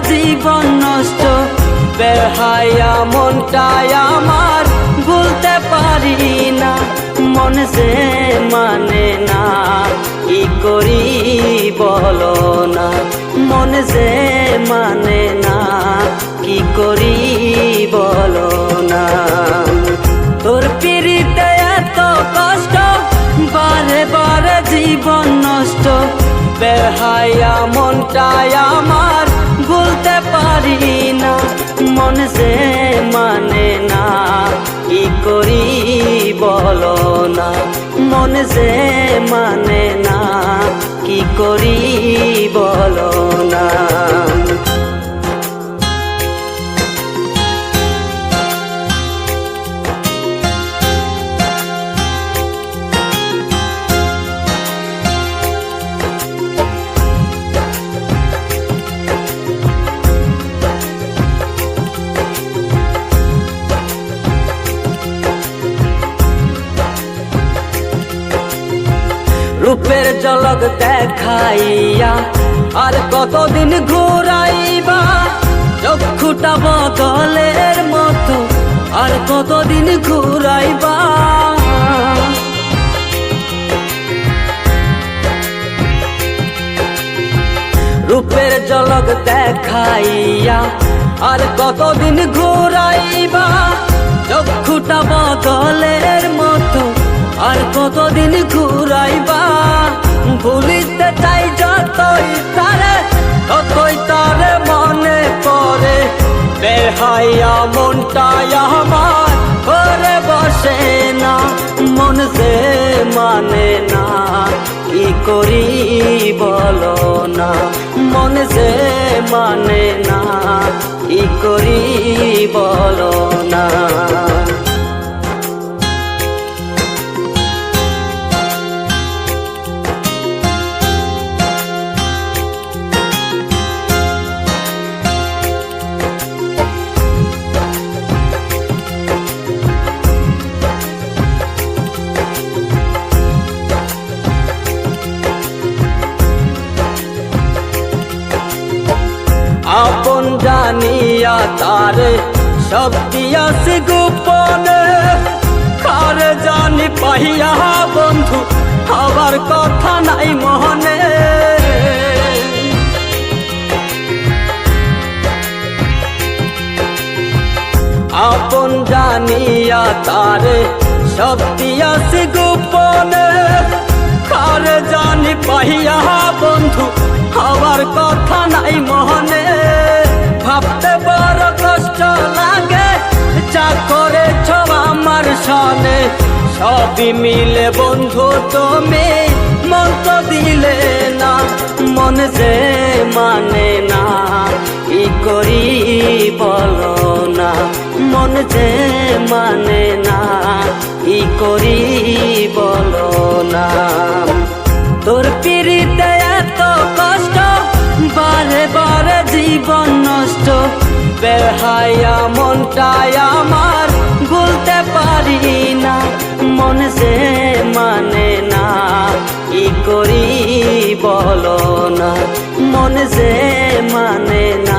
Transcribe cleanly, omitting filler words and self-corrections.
জীবন নষ্ট, বেহায়া মনটাই আমার ভুলতে পারি না। মন যে মানে না, কি করি বলো না। মন যে মানে না, কি করি বলো না। তোর পিড়িতে এত কষ্ট, বারে বারে জীবন নষ্ট, বেহায়া মনটাই আমার ভুলতে পারি না। মন যে মানে না, কি করি বলো না। মন যে মানে না, কি করি বলো না। রূপের ঝলক দেখাইয়া আর কতদিন ঘুরাইবা, চক্ষুটা বদলের মতো আর কতদিন ঘুরাইবা। রূপের ঝলক দেখাইয়া আর কতদিন ঘুরাইবা, চক্ষুটা বদলের মতো আর কতদিন ঘুরাইবা। ভুলিতে চাই যতই তারে, ততই তারে মনে পড়ে, বেহায়া মনটাই আমার ঘরে বসে না। মন যে মানে না, কি করি বলো না। মন যে মানে না, কি করি বলো না। আপন জানিয়া তারে সব দিয়াছি গোপনে, কারে জানি পাইয়া বন্ধু হবার কথা নাই মনে। আপন জানিয়া তারে সব দিয়াছি গোপনে, কারে জানি পাইয়া বন্ধু হবার কথা নাই মনে। ভাবতে বড় কষ্ট লাগে, যা করেছ আমার সনে, সবই মিলে বন্ধু তুমি মন তো দিলে না। মন যে মানে না, কি করি বলো না। মন যে মানে না, কি করি বলো না। তোর পিড়িতে এত কষ্ট, বারে বারে জীবন নষ্ট, বেহায়া মনটাই আমার ভুলতে পারি না। মন যে মানে না, কি করি বলো না। মন যে মানে না,